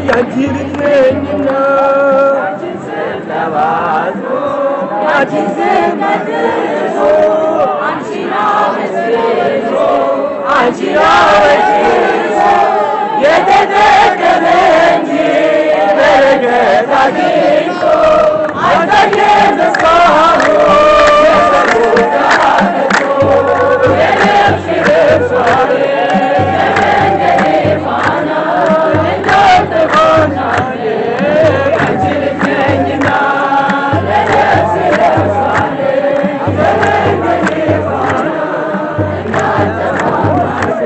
ያንቺ ልጅ ነኝና ያንቺን ስም ተባርኮ ያንቺን ስም ቀድሶ አንቺን አመስግኖ አንቺን አወድሶ የተጠቀመ እንጂ በረከት አግኝቶ አልታየም እስካሁን የሰሙት ተሃድሶ የነፍሴ ልብሷን የመንገዴ ፋና እንዳልተባናለ ያንቺ ልጅ ነኝና ለነፍሴ ልብሷን የመንገዴ ፋና እንዳልተባናለ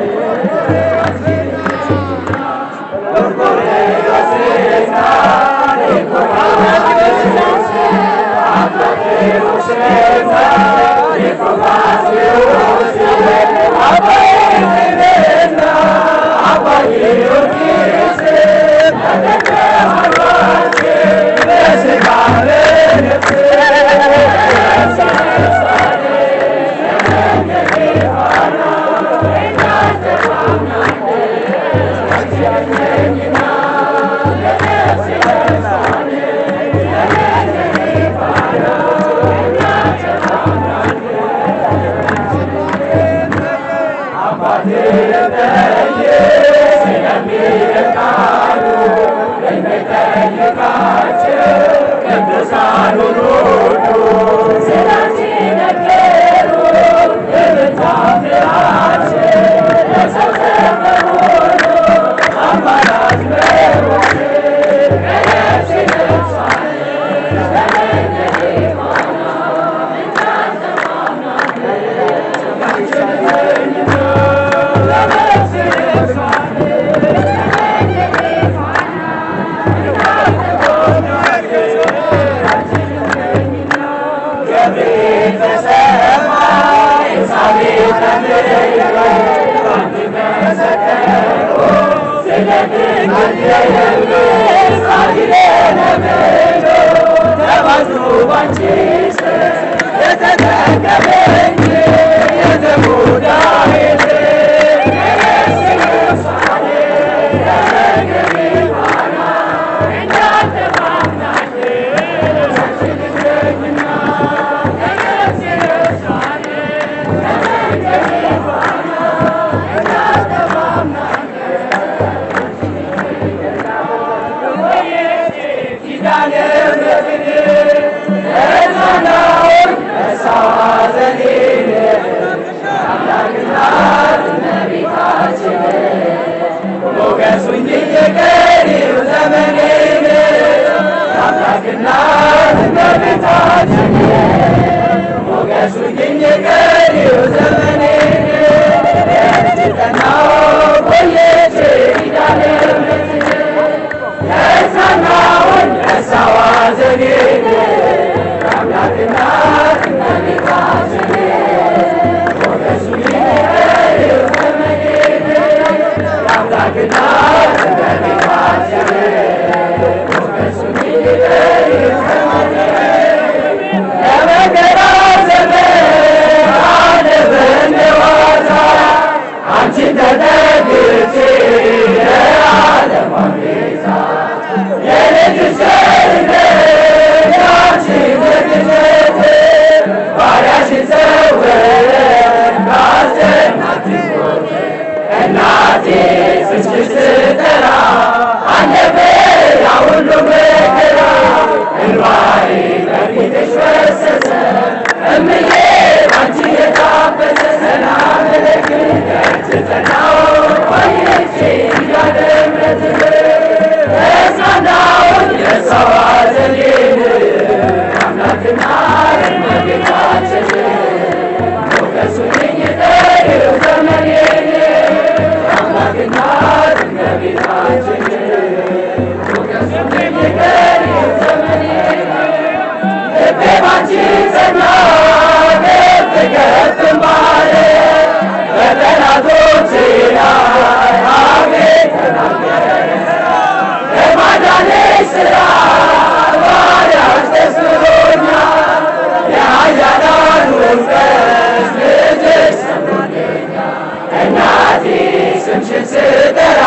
ስምሽን ስጠራ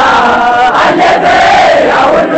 አለፈ ያ ሁሉ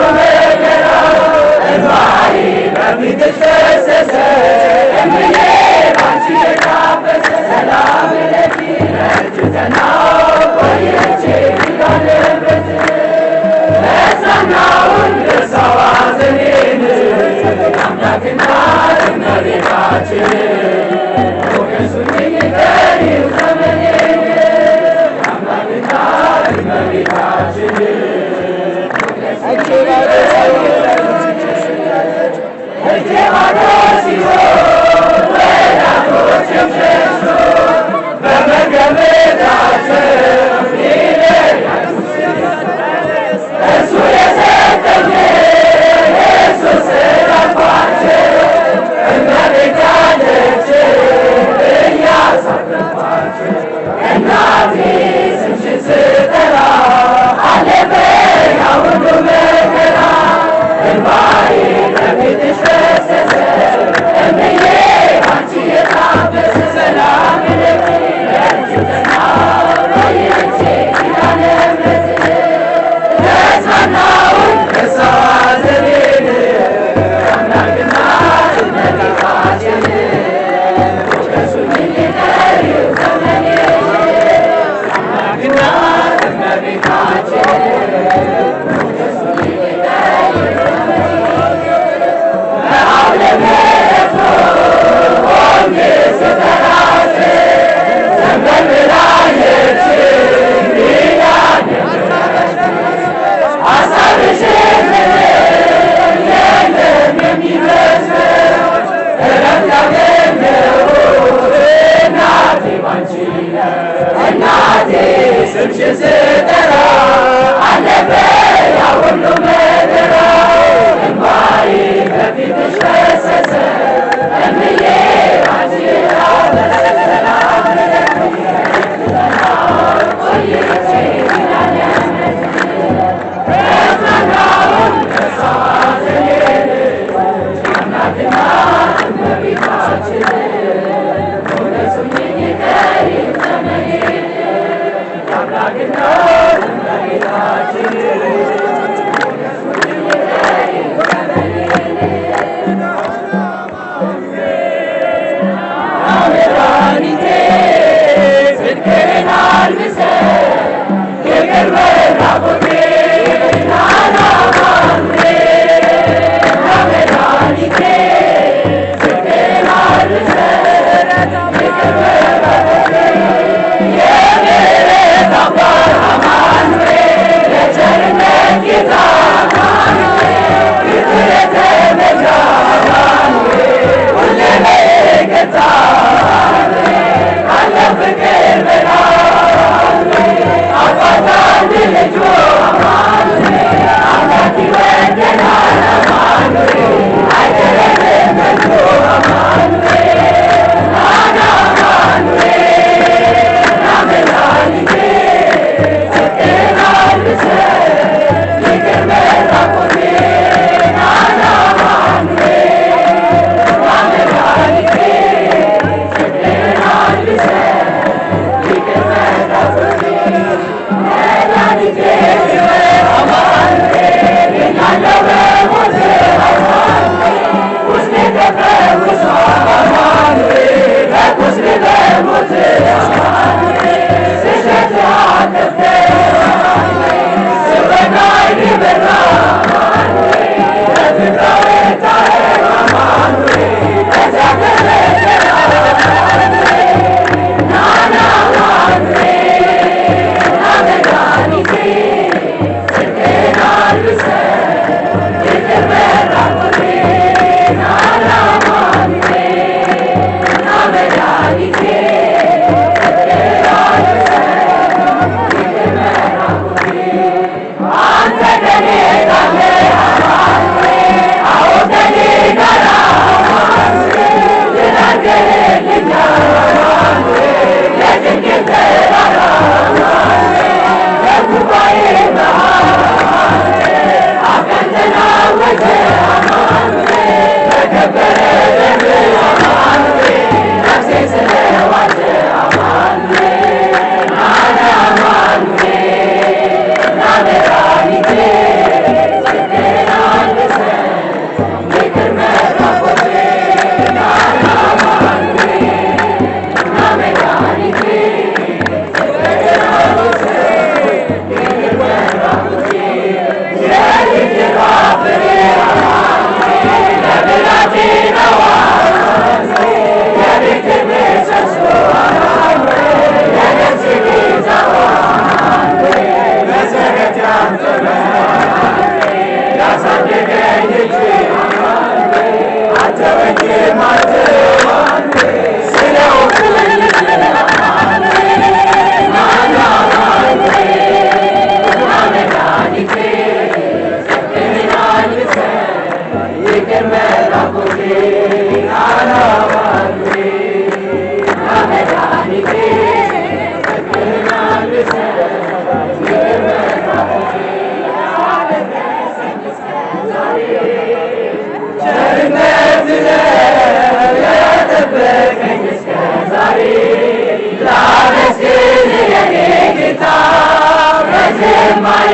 በዝማሬ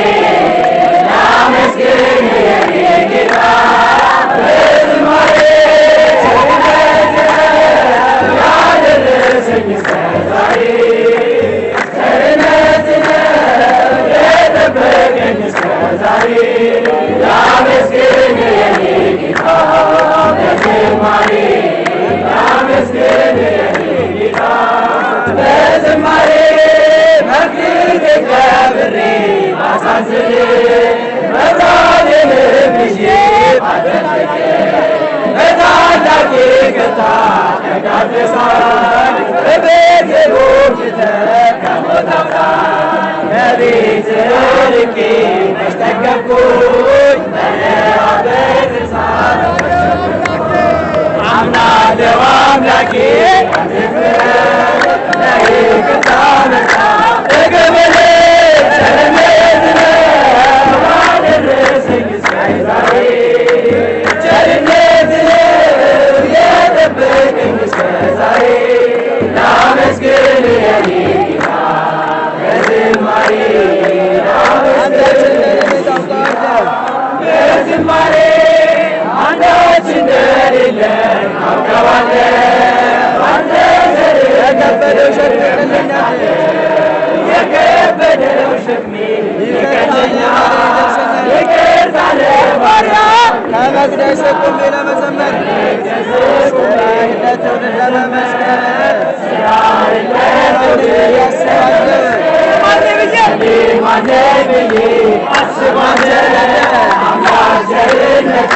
ላመስግን የኔ ጌታ በዝማሬ ያደረሰኝ እስከ ዛሬ ቸርነትህ የጠበቀኝ እስከ ዛሬ ላመስግን የኔ ጌታ በዝማሬ ላመስግን የኔ ጌታ በዝማሬ መክሊቴ ከብሬ ባሳዝን መብራትህን ይዤ ባደረገ በታላቅ ይቅርታ ተጋድሰሃል በቤቴ ጎብኝተህ ከሞት አውጣኝ ከቤትህ ርቄ መች ጠገብኩኝ በረሃበት እሳት አምናለሁ አምላኬ ለይቅርታ መጣ ተቀበለ ቸርነትህ አደረሰኝ እስከ ዛሬ ቸርነትህ የጠበቀኝ እስከ ዛሬ ላመስግን የኔ ጌታ በዝማሬ በዝማሬ አንዳች እንደሌለን አውቀዋለሁ አንተ የከበደው ሸክሜ ይቀለኛል ይቅርታ ለባሪያ ከመቅደስ ቆሜ ለመዘመር ለትውልድ ለመመስከር ማነኝ ብዬ አስባለሁ አምላክ ቸርነቱ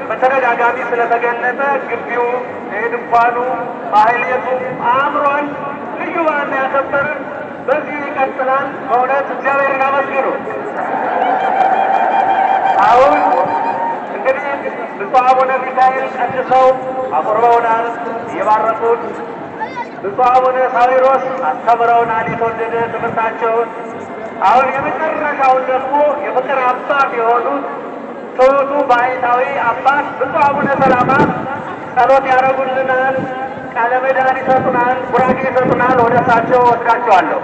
በተደጋጋሚ ስለተገለጸ ግቢው ድንኳኑ ማህሌቱ አእምሯል። ልዩ በዓል ያከበርን በዚህ ይቀጥላል። በእውነት እግዚአብሔርን አመስግኑ። አሁን እንግዲህ ብፁዕ አቡነ ሚካኤል ቀድሰው አቁርበውናል፣ የባረኩት ብፁዕ አቡነ ሳዊሮስ አስተምረውናል የተወደደ ትምህርታቸውን። አሁን የመጨረሻውን ደግሞ የፍቅር አባት የሆኑት ትሑቱ ባሕታዊ አባት ብፁዕ አቡነ ሰላማ ጸሎት ያደርጉልናል፣ ቃለ ምዕዳን ይሰጡናል፣ ቡራኬ ይሰጡናል። ወደ እሳቸው ወስዳቸዋለሁ።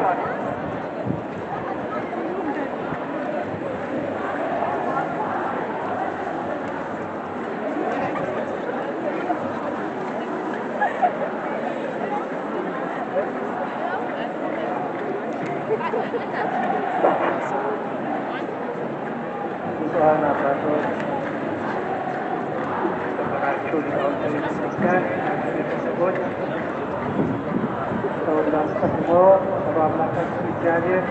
ብፁዓን አባቶች፣ የተከበራችሁ ሊቃውንተ ቤተክርስቲያን ቤተሰቦች፣ ከሁሉ አስቀድሞ ቸሩ አምላካችን እግዚአብሔር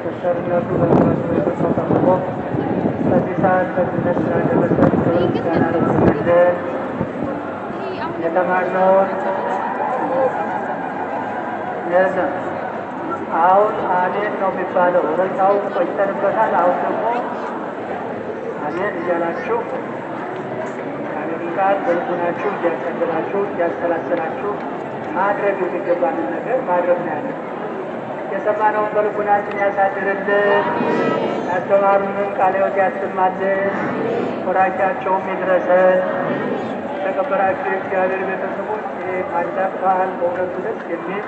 በቸርነቱ በምሕረቱ የተጠብቆ በዚህ ሰዓት በዚህ ስላደረሰን ክብር ምስጋና ይሁንልን። የተማርነውን የለም አሁን አሜን ነው የሚባለው። ረሳውን ቆይተንበታል። አሁን ደግሞ አሜን እያላችሁ አሜን ቃል በልቡናችሁ እያሰላችሁ እያሰላሰላችሁ ማድረግ የሚገባንን ነገር ማድረግ ነው ያለ። የሰማነውን በልቡናችን ያሳድርልን። ያስተማሩንን ቃለ ሕይወት ያሰማልን። ወራጃቸውም ይድረሰን። የተከበራችሁ የእግዚአብሔር ቤተሰቦች ይሄ ታላቅ በዓል በእውነቱ ደስ የሚል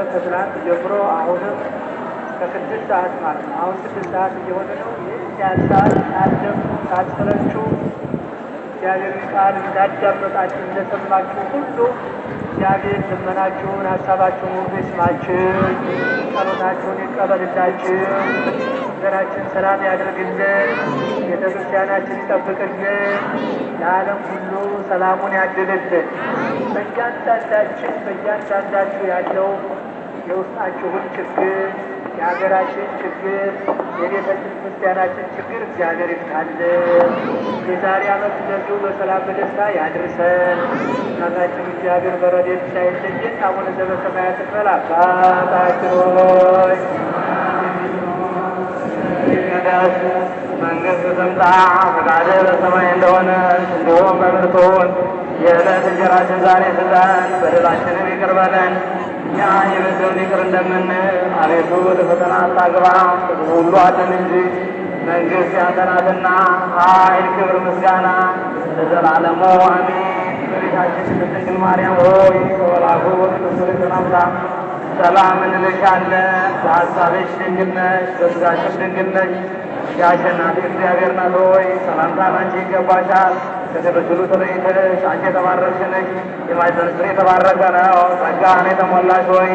ከትናንት ጀምሮ አሁንም ከ6 ሰዓት ማለት ነው። አሁን 6 ሰዓት እየሆነ ነው። ይህ ያሳል አደም ሳትሰለቹ እግዚአብሔር ቃል እንዳዳመጣችሁ እንደሰማችሁ ሁሉ እግዚአብሔር ልመናችሁን ሀሳባችሁን ሁሉ ይስማችሁ፣ ጸሎታችሁን ይቀበልላችሁ፣ ሀገራችን ሰላም ያድርግልን፣ ቤተ ክርስቲያናችን ይጠብቅልን፣ ለዓለም ሁሉ ሰላሙን ያድልልን። በእያንዳንዳችሁ ያለው የውስጣችሁን ችግር የሀገራችን ችግር የቤተ ክርስቲያናችን ችግር እግዚአብሔር ይፍታልን። የዛሬ ዓመት እንደዚሁ በሰላም በደስታ ያድርሰን። እናታችን እግዚአብሔር በረድኤቱ ሳይለየን አቡነ ዘበሰማያት ይክበር። አባታችን ሆይ ይቀደስ መንግሥትህ ትምጣ፣ ፈቃድህ በሰማይ እንደሆነች እንዲሁም በምድር ትሁን። የዕለት እንጀራችንን ዛሬ ስጠን፣ በደላችንን ይቅር በለን እኛ የበደሉንን ይቅር እንደምንል፣ አቤቱ ወደ ፈተና አታግባን ከክፉ ሁሉ አድነን እንጂ መንግሥት ያንተ ናትና ኃይል፣ ክብር፣ ምስጋና ለዘላለሙ አሜን። እመቤታችን ቅድስት ድንግል ማርያም ሆይ በመልአኩ በቅዱስ ገብርኤል ሰላምታ ሰላም እንልሻለን። በሐሳብሽ ድንግል ነሽ፣ በሥጋሽም ድንግል ነሽ። የአሸናፊ እግዚአብሔር እናት ሆይ ሰላምታ ላንቺ ይገባሻል። ከሴቶች ሁሉ ተለይተሽ አንቺ የተባረክሽ ነሽ፣ የማኅፀንሽ ፍሬ የተባረከ ነው። ጸጋን የተሞላሽ ሆይ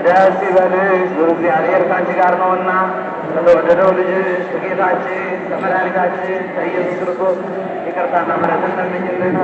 ደስ ይበልሽ፣ እግዚአብሔር ከአንቺ ጋር ነውና ከተወደደው ልጅሽ ከጌታችን ከመድኃኒታችን ከኢየሱስ ክርስቶስ ይቅርታና ምሕረትን ለምኝልን።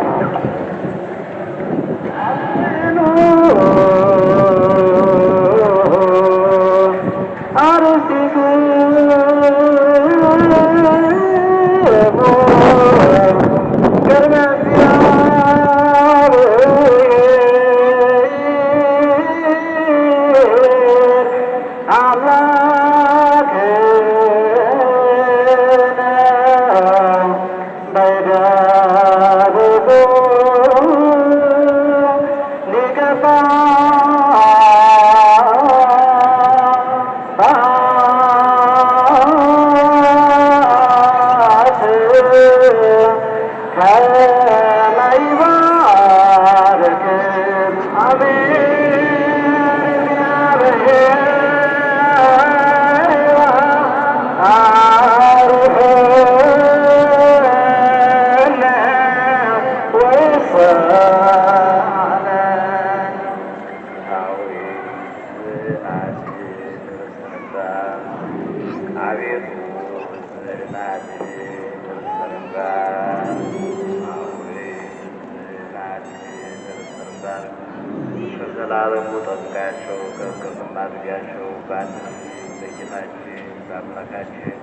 ከዘላለሙ ጠብቃቸው ከክርስትና ልጃቸው በአንድነት በጌታችን በአምላካችን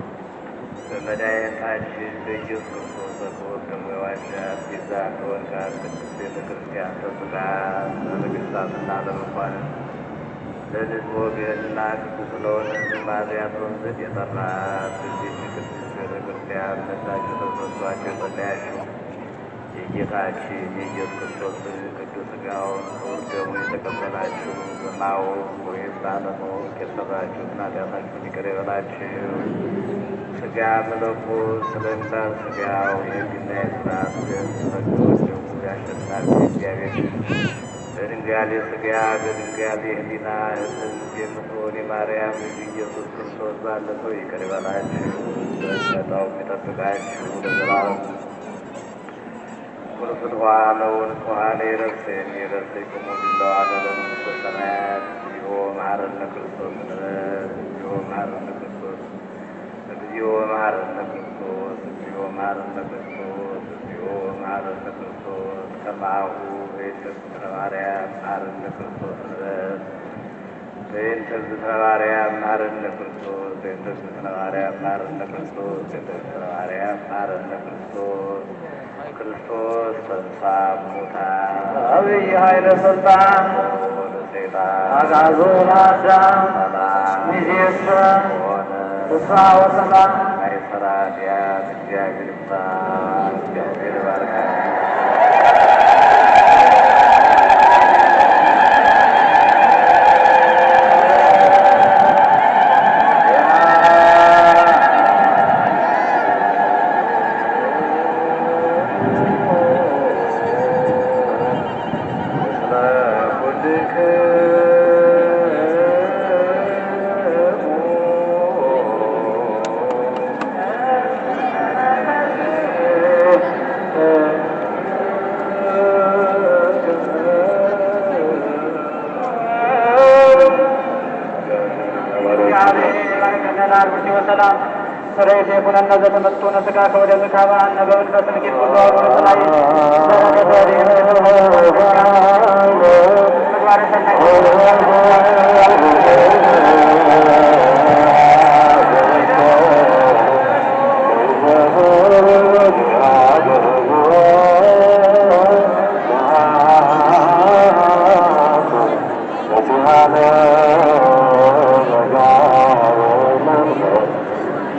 በመድኃኒታችን በኢየሱስ ክርስቶስ በክቡር ደሙ የዋጃት ቤዛ ከሆን ጋር ቅድስት ቤተ ክርስቲያን ተስጋ ለነገሥታትና ለመኳንንት ለሕዝብ ወገንና ቅዱስ ስለሆነ ማርያም ዘንድ የጠራት እዚህ ቅድስት ቤተ ክርስቲያን መጣችሁ ተሰብስባችሁ የጸለያችሁ የጌታችን የኢየሱስ ክርስቶስ ቅዱስ ሥጋውን ክቡር ደሙን የተቀበላችሁ በማወቅ ወይም ባለማወቅ የሠራችሁት ኃጢአታችሁን ይቅር ይበላችሁ። ሥጋ መለኮት ስለሚባል ሥጋው የሕግና የሥርዓት ሕጎች ደግሞ ያሸናፊ እግዚአብሔር በድንጋሌ ሥጋ በድንጋሌ ሕሊና ሕዝብ የምትሆን የማርያም ልጅ ኢየሱስ ክርስቶስ ባለ ሰው ይቅር ይበላችሁ፣ በሚመጣው የሚጠብቃችሁ ለዘላለሙ ቁርፍት ዋለውን ተዋለ የረፍሴን የረፍሴ ከሞት እንደዋለ ለመንግሥተ ሰማያት እግዚኦ መሐረነ ክርስቶስ ንበል። እግዚኦ መሐረነ ክርስቶስ፣ እግዚኦ መሐረነ ክርስቶስ፣ እግዚኦ መሐረነ ክርስቶስ፣ እግዚኦ መሐረነ ክርስቶስ። ከማሁ በእንተ እግዝእትነ ማርያም መሐረነ ክርስቶስ ንበል። በእንተ እግዝእትነ ማርያም መሐረነ ክርስቶስ፣ በእንተ እግዝእትነ ማርያም መሐረነ ክርስቶስ፣ በእንተ እግዝእትነ ማርያም መሐረነ ክርስቶስ። ክርስቶስ ተንሥአ እሙታን አብይ ኃይለ ሥልጣን ለሰይጣን አግዓዞ ለአዳም ሚዜሰ ፍስሐ ወሰላም ማእሰረ ኃጢአት እግዚአብሔር ይፍታ። እግዚአብሔር ይባርካል። አርብቲ ወሰላም ስሬት የኩነነ ዘተመጥቶነ ስጋ ከወደ ምካባን ነገውን በስንቂት ሁሉ አሩ ተላይ ምግባረ ሰናይ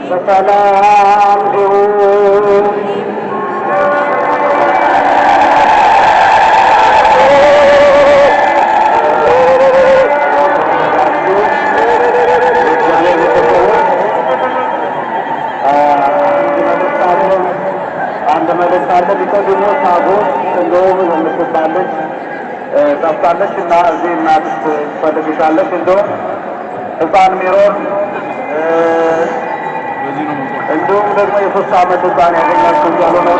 በሰላም ግቡ። አንድ መልእክት አለ። ሊቀድሞ ታቦት እንደውም የምትባለች ጠፍታለች እና እዚህ እናትሽ ትፈልግሻለች። እንደውም ሕፃን ሜሮን እንዲሁም ደግሞ የ3 ዓመት ሕፃን ያገኛቸው እያሉ ነው።